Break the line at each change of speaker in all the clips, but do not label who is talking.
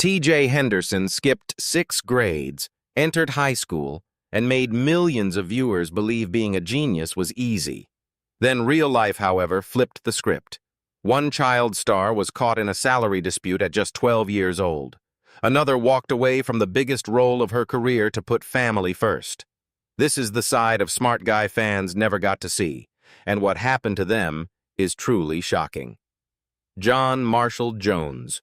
T.J. Henderson skipped 6 grades, entered high school, and made millions of viewers believe being a genius was easy. Then real life, however, flipped the script. One child star was caught in a salary dispute at just 12 years old. Another walked away from the biggest role of her career to put family first. This is the side of Smart Guy fans never got to see, and what happened to them is truly shocking. John Marshall Jones.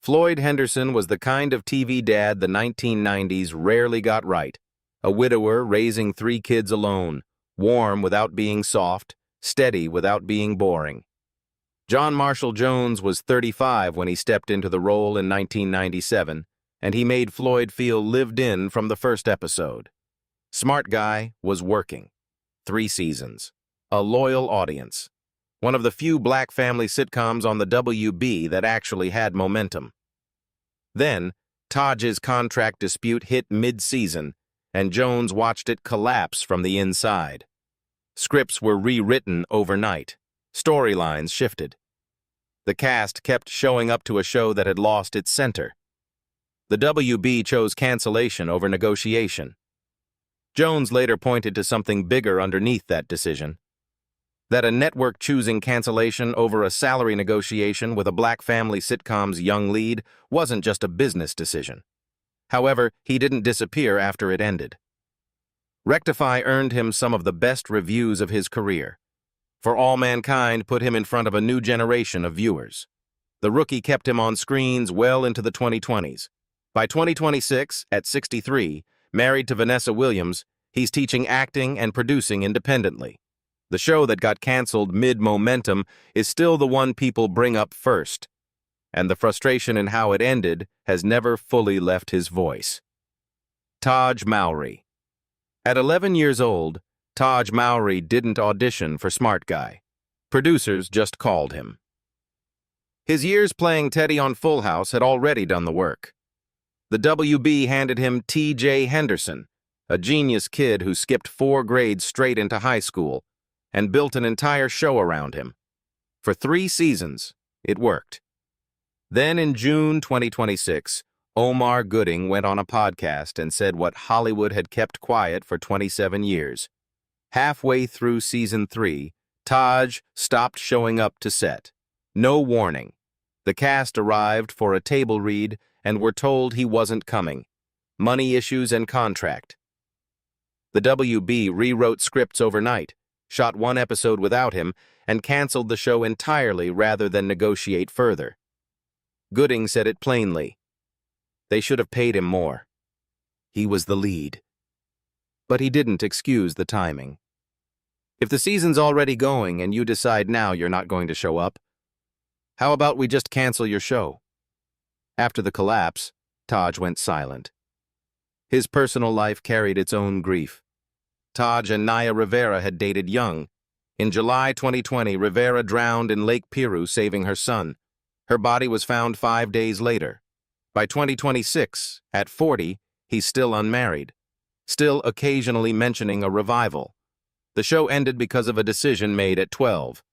Floyd Henderson was the kind of TV dad the 1990s rarely got right. A widower raising 3 kids alone, warm without being soft, steady without being boring. John Marshall Jones was 35 when he stepped into the role in 1997, and he made Floyd feel lived in from the first episode. Smart Guy was working. 3 seasons. A loyal audience. One of the few black family sitcoms on the WB that actually had momentum. Then, Taj's contract dispute hit mid-season, and Jones watched it collapse from the inside. Scripts were rewritten overnight. Storylines shifted. The cast kept showing up to a show that had lost its center. The WB chose cancellation over negotiation. Jones later pointed to something bigger underneath that decision. That a network choosing cancellation over a salary negotiation with a black family sitcom's young lead wasn't just a business decision. However, he didn't disappear after it ended. Rectify earned him some of the best reviews of his career. For All Mankind put him in front of a new generation of viewers. The Rookie kept him on screens well into the 2020s. By 2026, at 63, married to Vanessa Williams, he's teaching acting and producing independently. The show that got canceled mid-momentum is still the one people bring up first, and the frustration in how it ended has never fully left his voice. Taj Mowry. At 11 years old, Taj Mowry didn't audition for Smart Guy. Producers just called him. His years playing Teddy on Full House had already done the work. The WB handed him T.J. Henderson, a genius kid who skipped 4 grades straight into high school, and built an entire show around him. For 3 seasons, it worked. Then in June 2026, Omar Gooding went on a podcast and said what Hollywood had kept quiet for 27 years. Halfway through season 3, Taj stopped showing up to set. No warning. The cast arrived for a table read and were told he wasn't coming. Money issues and contract. The WB rewrote scripts overnight, shot 1 episode without him, and canceled the show entirely rather than negotiate further. Gooding said it plainly. They should have paid him more. He was the lead. But he didn't excuse the timing. If the season's already going and you decide now you're not going to show up, how about we just cancel your show? After the collapse, Taj went silent. His personal life carried its own grief. Taj and Naya Rivera had dated young. In July 2020, Rivera drowned in Lake Piru saving her son. Her body was found 5 days later. By 2026, at 40, he's still unmarried, still occasionally mentioning a revival. The show ended because of a decision made at 12.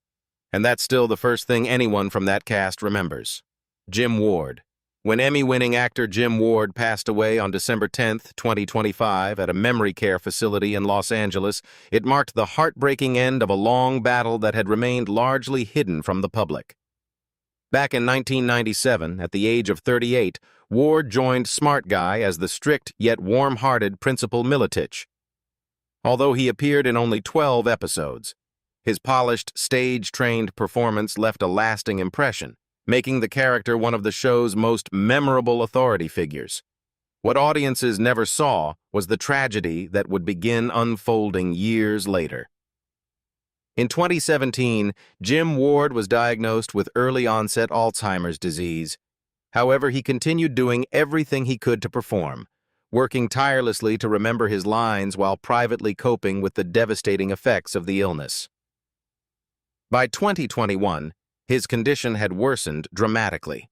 And that's still the first thing anyone from that cast remembers. Jim Ward. When Emmy-winning actor Jim Ward passed away on December 10, 2025, at a memory care facility in Los Angeles, it marked the heartbreaking end of a long battle that had remained largely hidden from the public. Back in 1997, at the age of 38, Ward joined Smart Guy as the strict yet warm-hearted Principal Miletich. Although he appeared in only 12 episodes, his polished, stage-trained performance left a lasting impression, making the character one of the show's most memorable authority figures. What audiences never saw was the tragedy that would begin unfolding years later. In 2017, Jim Ward was diagnosed with early-onset Alzheimer's disease. However, he continued doing everything he could to perform, working tirelessly to remember his lines while privately coping with the devastating effects of the illness. By 2021, his condition had worsened dramatically.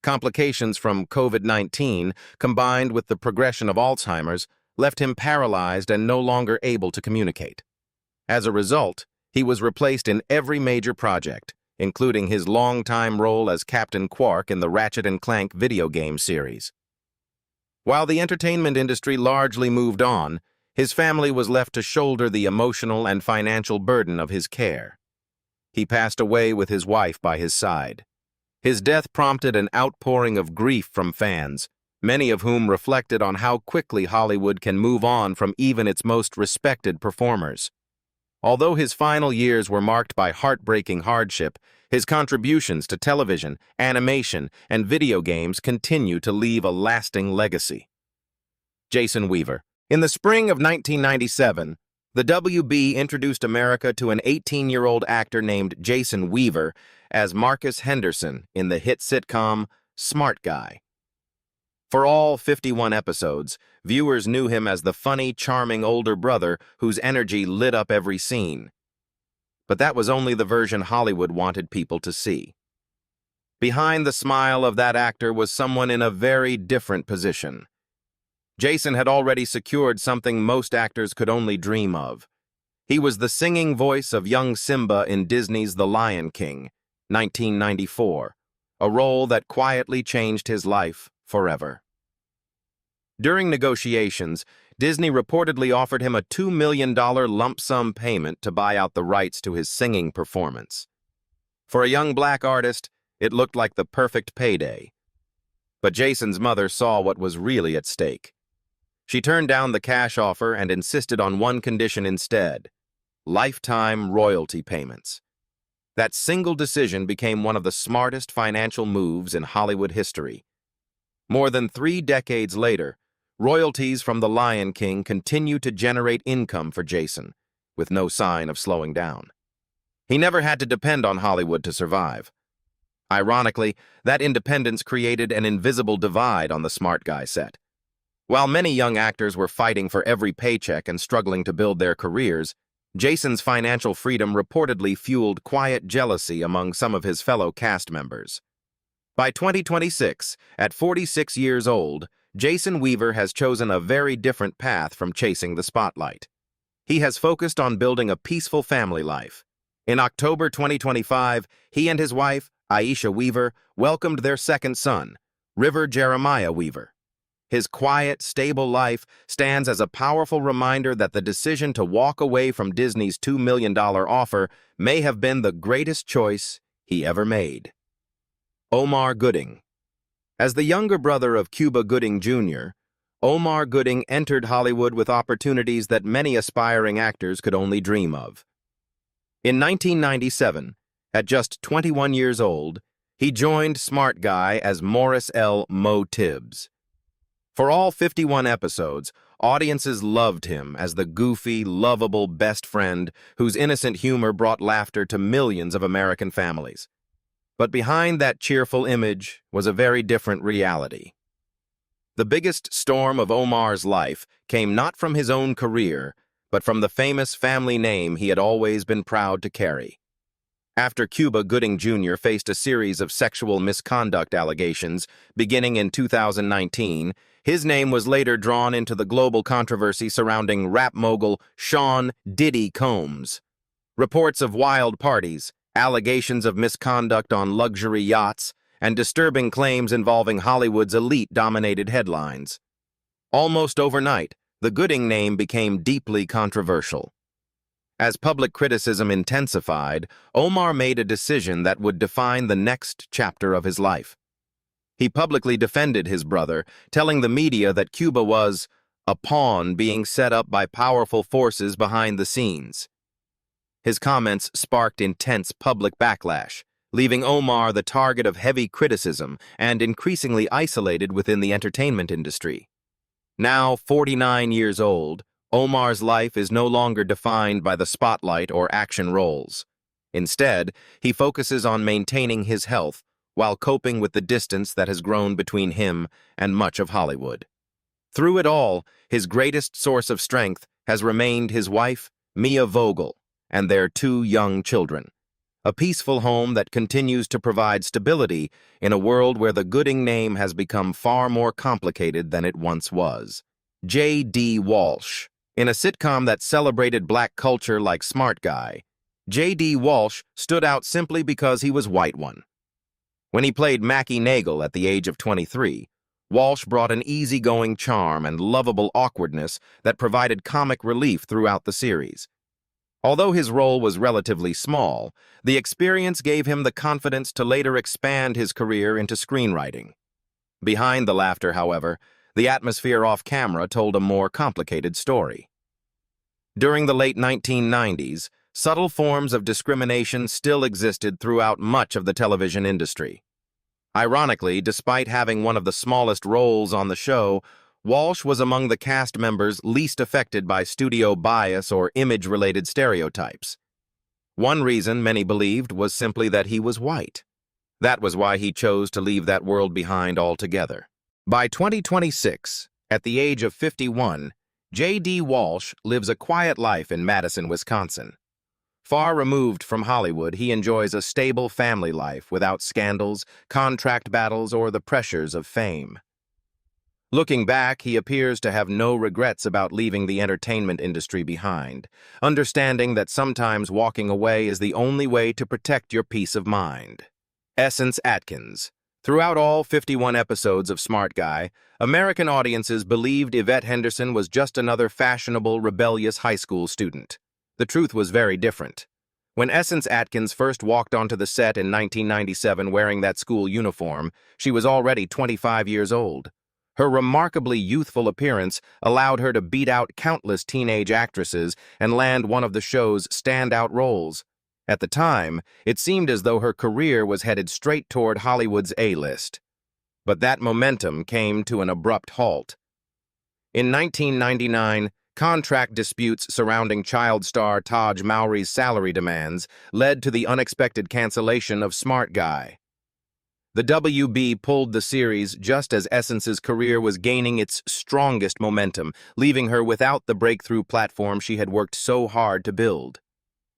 Complications from COVID-19, combined with the progression of Alzheimer's, left him paralyzed and no longer able to communicate. As a result, he was replaced in every major project, including his longtime role as Captain Quark in the Ratchet and Clank video game series. While the entertainment industry largely moved on, his family was left to shoulder the emotional and financial burden of his care. He passed away with his wife by his side. His death prompted an outpouring of grief from fans, many of whom reflected on how quickly Hollywood can move on from even its most respected performers. Although his final years were marked by heartbreaking hardship, his contributions to television, animation, and video games continue to leave a lasting legacy. Jason Weaver. In the spring of 1997, the WB introduced America to an 18-year-old actor named Jason Weaver as Marcus Henderson in the hit sitcom Smart Guy. For all 51 episodes, viewers knew him as the funny, charming older brother whose energy lit up every scene. But that was only the version Hollywood wanted people to see. Behind the smile of that actor was someone in a very different position. Jason had already secured something most actors could only dream of. He was the singing voice of young Simba in Disney's The Lion King, 1994, a role that quietly changed his life forever. During negotiations, Disney reportedly offered him a $2 million lump sum payment to buy out the rights to his singing performance. For a young black artist, it looked like the perfect payday. But Jason's mother saw what was really at stake. She turned down the cash offer and insisted on one condition instead: lifetime royalty payments. That single decision became one of the smartest financial moves in Hollywood history. More than 3 decades later, royalties from The Lion King continue to generate income for Jason, with no sign of slowing down. He never had to depend on Hollywood to survive. Ironically, that independence created an invisible divide on the Smart Guy set. While many young actors were fighting for every paycheck and struggling to build their careers, Jason's financial freedom reportedly fueled quiet jealousy among some of his fellow cast members. By 2026, at 46 years old, Jason Weaver has chosen a very different path from chasing the spotlight. He has focused on building a peaceful family life. In October 2025, he and his wife, Aisha Weaver, welcomed their second son, River Jeremiah Weaver. His quiet, stable life stands as a powerful reminder that the decision to walk away from Disney's $2 million offer may have been the greatest choice he ever made. Omar Gooding. As the younger brother of Cuba Gooding Jr., Omar Gooding entered Hollywood with opportunities that many aspiring actors could only dream of. In 1997, at just 21 years old, he joined Smart Guy as Morris L. Mo Tibbs. For all 51 episodes, audiences loved him as the goofy, lovable best friend whose innocent humor brought laughter to millions of American families. But behind that cheerful image was a very different reality. The biggest storm of Omar's life came not from his own career, but from the famous family name he had always been proud to carry. After Cuba Gooding Jr. faced a series of sexual misconduct allegations beginning in 2019, his name was later drawn into the global controversy surrounding rap mogul Sean Diddy Combs. Reports of wild parties, allegations of misconduct on luxury yachts, and disturbing claims involving Hollywood's elite dominated headlines. Almost overnight, the Gooding name became deeply controversial. As public criticism intensified, Omar made a decision that would define the next chapter of his life. He publicly defended his brother, telling the media that Cuba was a pawn being set up by powerful forces behind the scenes. His comments sparked intense public backlash, leaving Omar the target of heavy criticism and increasingly isolated within the entertainment industry. Now 49 years old, Omar's life is no longer defined by the spotlight or action roles. Instead, he focuses on maintaining his health while coping with the distance that has grown between him and much of Hollywood. Through it all, his greatest source of strength has remained his wife, Mia Vogel, and their 2 young children. A peaceful home that continues to provide stability in a world where the Gooding name has become far more complicated than it once was. J.D. Walsh. In a sitcom that celebrated black culture like Smart Guy, J.D. Walsh stood out simply because he was white one. When he played Mackie Nagel at the age of 23, Walsh brought an easygoing charm and lovable awkwardness that provided comic relief throughout the series. Although his role was relatively small, the experience gave him the confidence to later expand his career into screenwriting. Behind the laughter, however, the atmosphere off-camera told a more complicated story. During the late 1990s, subtle forms of discrimination still existed throughout much of the television industry. Ironically, despite having one of the smallest roles on the show, Walsh was among the cast members least affected by studio bias or image-related stereotypes. One reason many believed was simply that he was white. That was why he chose to leave that world behind altogether. By 2026, at the age of 51, J.D. Walsh lives a quiet life in Madison, Wisconsin. Far removed from Hollywood, he enjoys a stable family life without scandals, contract battles, or the pressures of fame. Looking back, he appears to have no regrets about leaving the entertainment industry behind, understanding that sometimes walking away is the only way to protect your peace of mind. Essence Atkins. Throughout all 51 episodes of Smart Guy, American audiences believed Yvette Henderson was just another fashionable, rebellious high school student. The truth was very different. When Essence Atkins first walked onto the set in 1997 wearing that school uniform, she was already 25 years old. Her remarkably youthful appearance allowed her to beat out countless teenage actresses and land one of the show's standout roles. At the time, it seemed as though her career was headed straight toward Hollywood's A-list. But that momentum came to an abrupt halt. In 1999, contract disputes surrounding child star Taj Mowry's salary demands led to the unexpected cancellation of Smart Guy. The WB pulled the series just as Essence's career was gaining its strongest momentum, leaving her without the breakthrough platform she had worked so hard to build.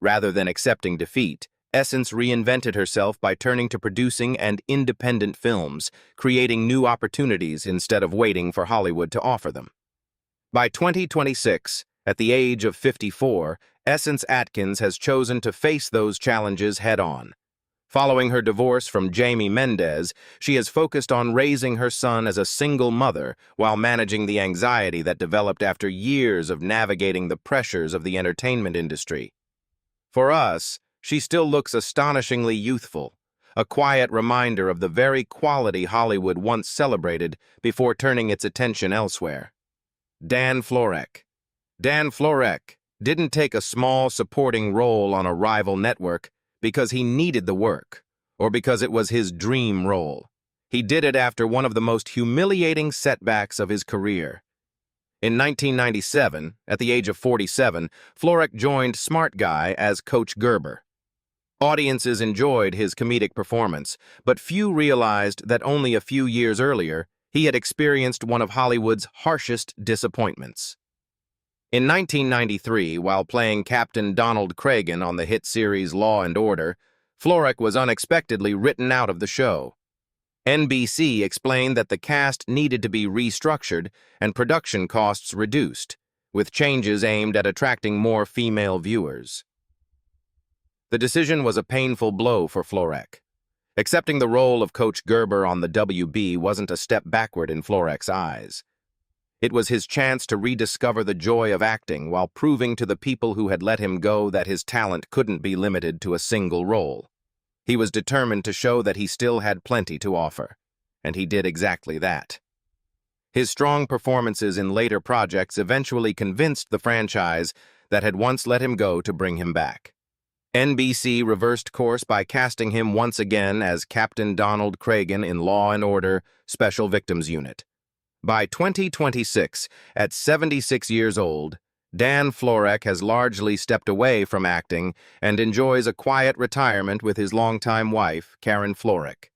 Rather than accepting defeat, Essence reinvented herself by turning to producing and independent films, creating new opportunities instead of waiting for Hollywood to offer them. By 2026, at the age of 54, Essence Atkins has chosen to face those challenges head-on. Following her divorce from Jamie Mendez, she has focused on raising her son as a single mother while managing the anxiety that developed after years of navigating the pressures of the entertainment industry. For us, she still looks astonishingly youthful, a quiet reminder of the very quality Hollywood once celebrated before turning its attention elsewhere. Dan Florek. Dan Florek didn't take a small supporting role on a rival network because he needed the work, or because it was his dream role. He did it after one of the most humiliating setbacks of his career. In 1997, at the age of 47, Florek joined Smart Guy as Coach Gerber. Audiences enjoyed his comedic performance, but few realized that only a few years earlier, he had experienced one of Hollywood's harshest disappointments. In 1993, while playing Captain Donald Cragen on the hit series Law and Order, Florek was unexpectedly written out of the show. NBC explained that the cast needed to be restructured and production costs reduced, with changes aimed at attracting more female viewers. The decision was a painful blow for Florek. Accepting the role of Coach Gerber on the WB wasn't a step backward in Florek's eyes. It was his chance to rediscover the joy of acting while proving to the people who had let him go that his talent couldn't be limited to a single role. He was determined to show that he still had plenty to offer, and he did exactly that. His strong performances in later projects eventually convinced the franchise that had once let him go to bring him back. NBC reversed course by casting him once again as Captain Donald Cragen in Law and Order Special Victims Unit. By 2026, at 76 years old, Dan Florek has largely stepped away from acting and enjoys a quiet retirement with his longtime wife, Karen Florek.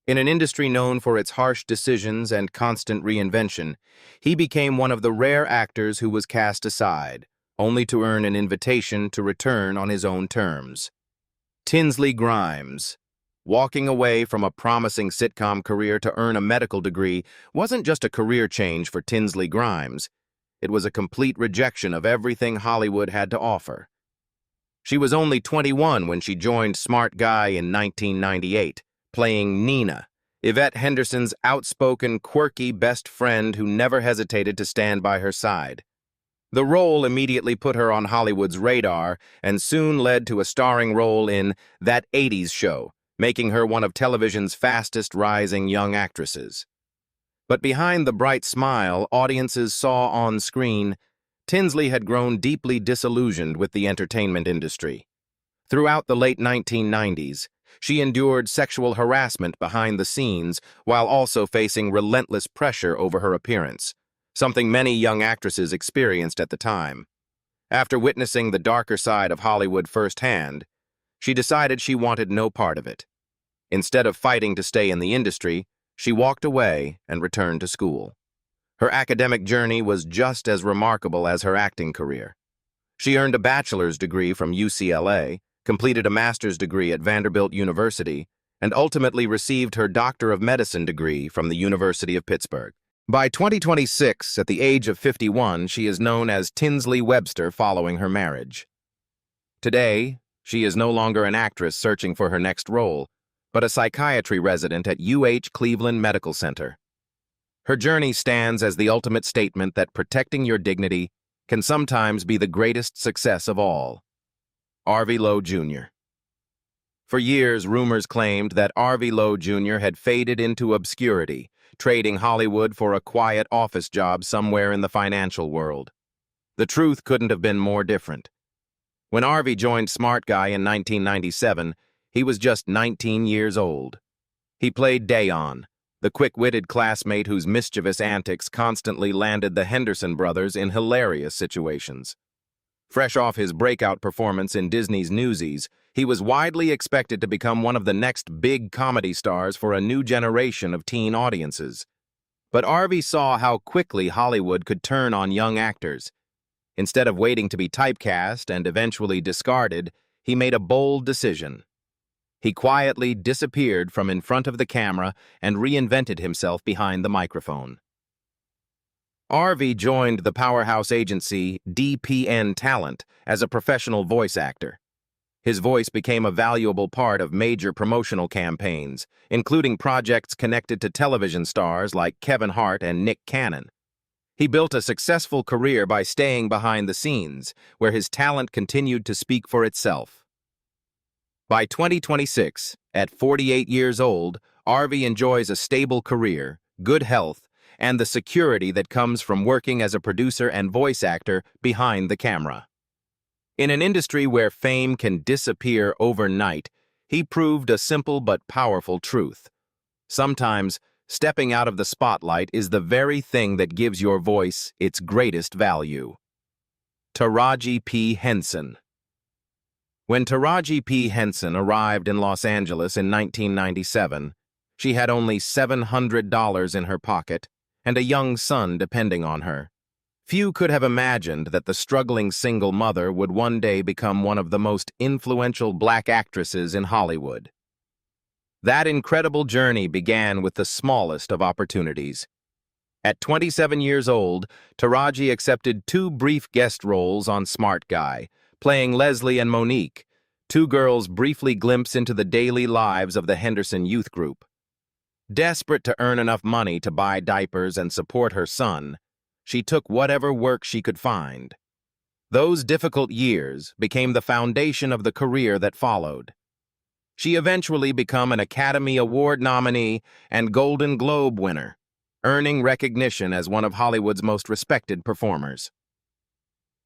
In an industry known for its harsh decisions and constant reinvention, he became one of the rare actors who was cast aside, only to earn an invitation to return on his own terms. Tinsley Grimes. Walking away from a promising sitcom career to earn a medical degree wasn't just a career change for Tinsley Grimes. It was a complete rejection of everything Hollywood had to offer. She was only 21 when she joined Smart Guy in 1998, playing Nina, Yvette Henderson's outspoken, quirky best friend who never hesitated to stand by her side. The role immediately put her on Hollywood's radar and soon led to a starring role in That 80s Show, making her one of television's fastest-rising young actresses. But behind the bright smile audiences saw on screen, Tinsley had grown deeply disillusioned with the entertainment industry. Throughout the late 1990s, she endured sexual harassment behind the scenes while also facing relentless pressure over her appearance, something many young actresses experienced at the time. After witnessing the darker side of Hollywood firsthand, she decided she wanted no part of it. Instead of fighting to stay in the industry, she walked away and returned to school. Her academic journey was just as remarkable as her acting career. She earned a bachelor's degree from UCLA, completed a master's degree at Vanderbilt University, and ultimately received her Doctor of Medicine degree from the University of Pittsburgh. By 2026, at the age of 51, she is known as Tinsley Webster following her marriage. Today, she is no longer an actress searching for her next role, but a psychiatry resident at UH Cleveland Medical Center. Her journey stands as the ultimate statement that protecting your dignity can sometimes be the greatest success of all. Harvey Lowe Jr. For years, rumors claimed that Harvey Lowe Jr. had faded into obscurity, trading Hollywood for a quiet office job somewhere in the financial world. The truth couldn't have been more different. When Harvey joined Smart Guy in 1997, he was just 19 years old. He played Dayon, the quick-witted classmate whose mischievous antics constantly landed the Henderson brothers in hilarious situations. Fresh off his breakout performance in Disney's Newsies, he was widely expected to become one of the next big comedy stars for a new generation of teen audiences. But Harvey saw how quickly Hollywood could turn on young actors. Instead of waiting to be typecast and eventually discarded, he made a bold decision. He quietly disappeared from in front of the camera and reinvented himself behind the microphone. Harvey joined the powerhouse agency DPN Talent as a professional voice actor. His voice became a valuable part of major promotional campaigns, including projects connected to television stars like Kevin Hart and Nick Cannon. He built a successful career by staying behind the scenes, where his talent continued to speak for itself. By 2026, at 48 years old, Harvey enjoys a stable career, good health, and the security that comes from working as a producer and voice actor behind the camera. In an industry where fame can disappear overnight, he proved a simple but powerful truth. Sometimes, stepping out of the spotlight is the very thing that gives your voice its greatest value. Taraji P. Henson. When Taraji P. Henson arrived in Los Angeles in 1997, she had only $700 in her pocket and a young son depending on her. Few could have imagined that the struggling single mother would one day become one of the most influential black actresses in Hollywood. That incredible journey began with the smallest of opportunities. At 27 years old, Taraji accepted 2 brief guest roles on Smart Guy, playing Leslie and Monique, 2 girls briefly glimpse into the daily lives of the Henderson youth group. Desperate to earn enough money to buy diapers and support her son, she took whatever work she could find. Those difficult years became the foundation of the career that followed. She eventually became an Academy Award nominee and Golden Globe winner, earning recognition as one of Hollywood's most respected performers.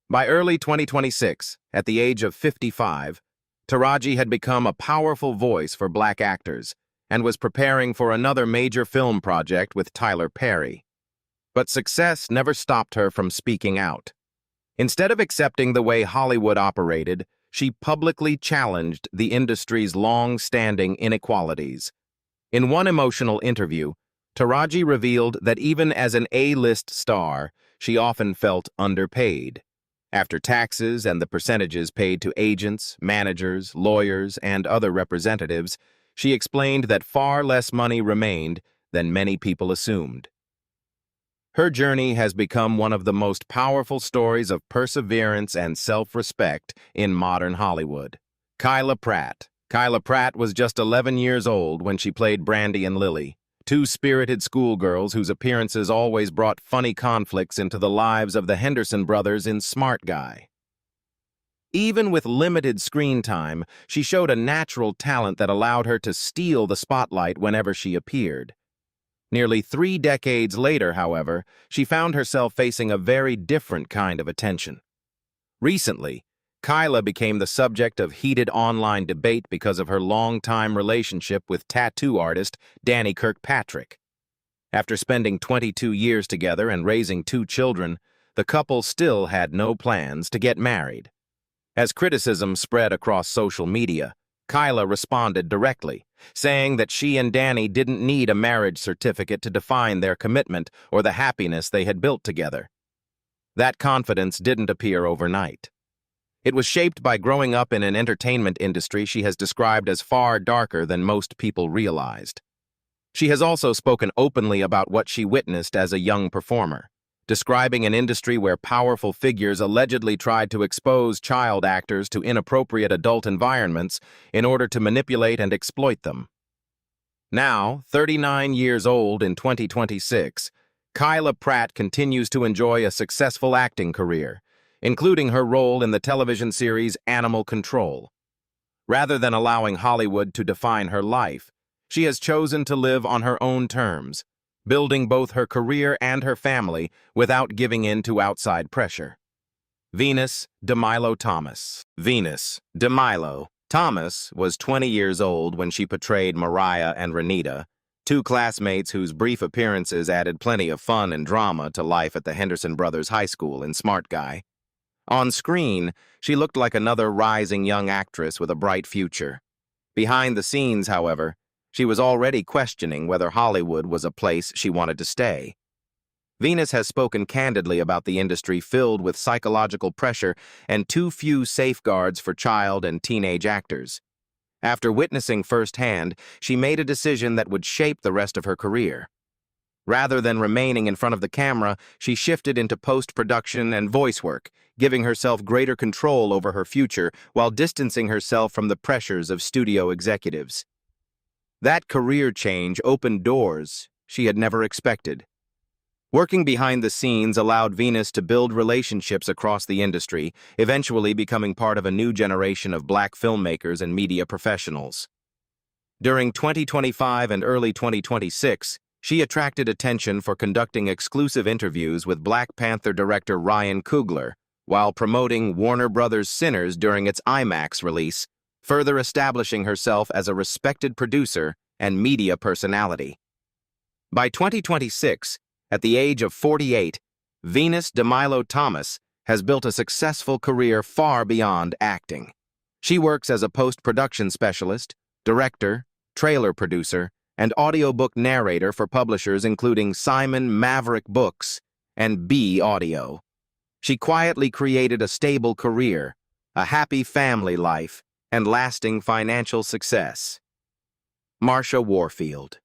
By early 2026, at the age of 55, Taraji had become a powerful voice for black actors and was preparing for another major film project with Tyler Perry. But success never stopped her from speaking out. Instead of accepting the way Hollywood operated, she publicly challenged the industry's long-standing inequalities. In one emotional interview, Taraji revealed that even as an A-list star, she often felt underpaid. After taxes and the percentages paid to agents, managers, lawyers, and other representatives, she explained that far less money remained than many people assumed. Her journey has become one of the most powerful stories of perseverance and self-respect in modern Hollywood. Kyla Pratt. Kyla Pratt was just 11 years old when she played Brandy and Lily, two spirited schoolgirls whose appearances always brought funny conflicts into the lives of the Henderson brothers in Smart Guy. Even with limited screen time, she showed a natural talent that allowed her to steal the spotlight whenever she appeared. Nearly 3 decades later, however, she found herself facing a very different kind of attention. Recently, Kyla became the subject of heated online debate because of her long-time relationship with tattoo artist Danny Kirkpatrick. After spending 22 years together and raising 2 children, the couple still had no plans to get married. As criticism spread across social media, Kyla responded directly, saying that she and Danny didn't need a marriage certificate to define their commitment or the happiness they had built together. That confidence didn't appear overnight. It was shaped by growing up in an entertainment industry she has described as far darker than most people realized. She has also spoken openly about what she witnessed as a young performer, describing an industry where powerful figures allegedly tried to expose child actors to inappropriate adult environments in order to manipulate and exploit them. Now, 39 years old in 2026, Kyla Pratt continues to enjoy a successful acting career, including her role in the television series Animal Control. Rather than allowing Hollywood to define her life, she has chosen to live on her own terms, building both her career and her family without giving in to outside pressure. Venus DeMilo Thomas. Venus DeMilo Thomas was 20 years old when she portrayed Mariah and Renita, 2 classmates whose brief appearances added plenty of fun and drama to life at the Henderson Brothers High School in Smart Guy. On screen, she looked like another rising young actress with a bright future. Behind the scenes, however, she was already questioning whether Hollywood was a place she wanted to stay. Venus has spoken candidly about the industry filled with psychological pressure and too few safeguards for child and teenage actors. After witnessing firsthand, she made a decision that would shape the rest of her career. Rather than remaining in front of the camera, she shifted into post-production and voice work, giving herself greater control over her future while distancing herself from the pressures of studio executives. That career change opened doors she had never expected. Working behind the scenes allowed Venus to build relationships across the industry, eventually becoming part of a new generation of Black filmmakers and media professionals. During 2025 and early 2026, she attracted attention for conducting exclusive interviews with Black Panther director Ryan Coogler while promoting Warner Bros. Sinners during its IMAX release, further establishing herself as a respected producer and media personality. By 2026, at the age of 48, Venus DeMilo Thomas has built a successful career far beyond acting. She works as a post-production specialist, director, trailer producer, and audiobook narrator for publishers including Simon Maverick Books and B Audio. She quietly created a stable career, a happy family life, and lasting financial success. Marsha Warfield.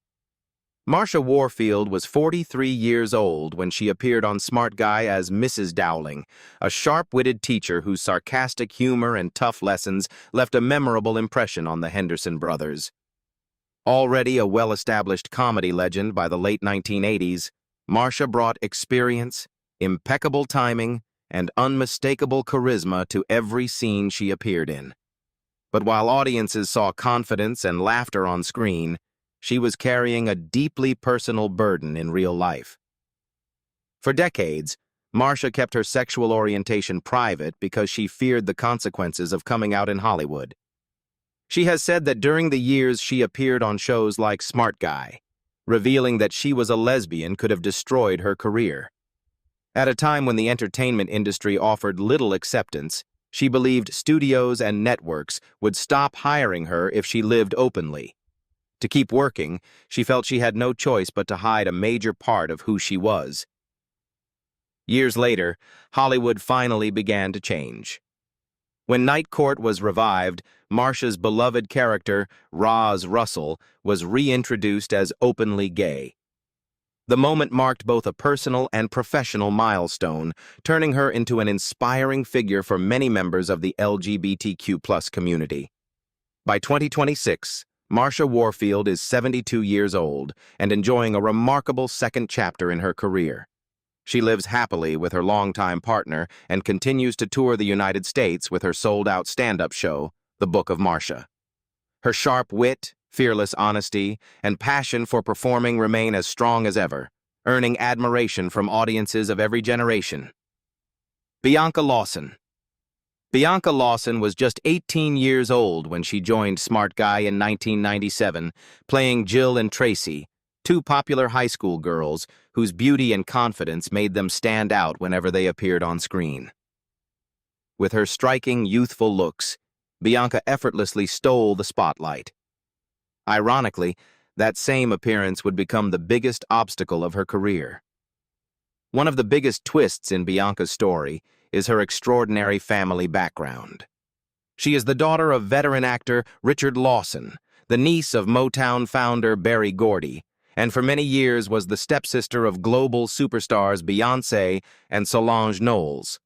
Marsha Warfield was 43 years old when she appeared on Smart Guy as Mrs. Dowling, a sharp-witted teacher whose sarcastic humor and tough lessons left a memorable impression on the Henderson brothers. Already a well-established comedy legend by the late 1980s, Marsha brought experience, impeccable timing, and unmistakable charisma to every scene she appeared in. But while audiences saw confidence and laughter on screen, she was carrying a deeply personal burden in real life. For decades, Marsha kept her sexual orientation private because she feared the consequences of coming out in Hollywood. She has said that during the years she appeared on shows like Smart Guy, revealing that she was a lesbian could have destroyed her career. At a time when the entertainment industry offered little acceptance, she believed studios and networks would stop hiring her if she lived openly. To keep working, she felt she had no choice but to hide a major part of who she was. Years later, Hollywood finally began to change. When Night Court was revived, Marsha's beloved character, Roz Russell, was reintroduced as openly gay. The moment marked both a personal and professional milestone, turning her into an inspiring figure for many members of the LGBTQ+ community. By 2026, Marsha Warfield is 72 years old and enjoying a remarkable second chapter in her career. She lives happily with her longtime partner and continues to tour the United States with her sold-out stand-up show, The Book of Marsha. Her sharp wit, fearless honesty, and passion for performing remain as strong as ever, earning admiration from audiences of every generation. Bianca Lawson. Bianca Lawson was just 18 years old when she joined Smart Guy in 1997, playing Jill and Tracy, two popular high school girls whose beauty and confidence made them stand out whenever they appeared on screen. With her striking, youthful looks, Bianca effortlessly stole the spotlight. Ironically, that same appearance would become the biggest obstacle of her career. One of the biggest twists in Bianca's story is her extraordinary family background. She is the daughter of veteran actor Richard Lawson, the niece of Motown founder Berry Gordy, and for many years was the stepsister of global superstars Beyoncé and Solange Knowles.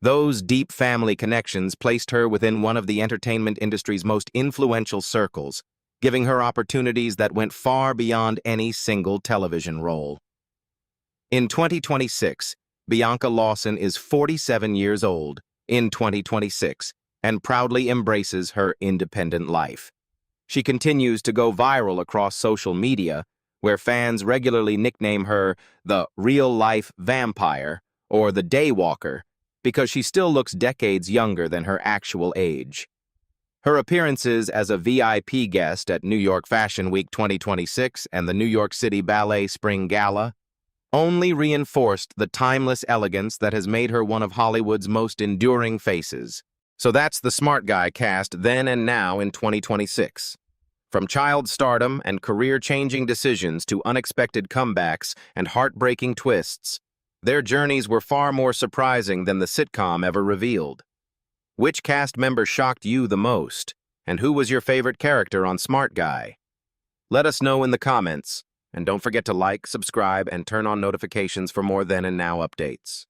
Those deep family connections placed her within one of the entertainment industry's most influential circles, giving her opportunities that went far beyond any single television role. In 2026, Bianca Lawson is 47 years old in 2026 and proudly embraces her independent life. She continues to go viral across social media, where fans regularly nickname her the real-life vampire or the daywalker because she still looks decades younger than her actual age. Her appearances as a VIP guest at New York Fashion Week 2026 and the New York City Ballet Spring Gala only reinforced the timeless elegance that has made her one of Hollywood's most enduring faces. So that's the Smart Guy cast then and now in 2026. From child stardom and career-changing decisions to unexpected comebacks and heartbreaking twists, their journeys were far more surprising than the sitcom ever revealed. Which cast member shocked you the most, and who was your favorite character on Smart Guy? Let us know in the comments. And don't forget to like, subscribe, and turn on notifications for more then and now updates.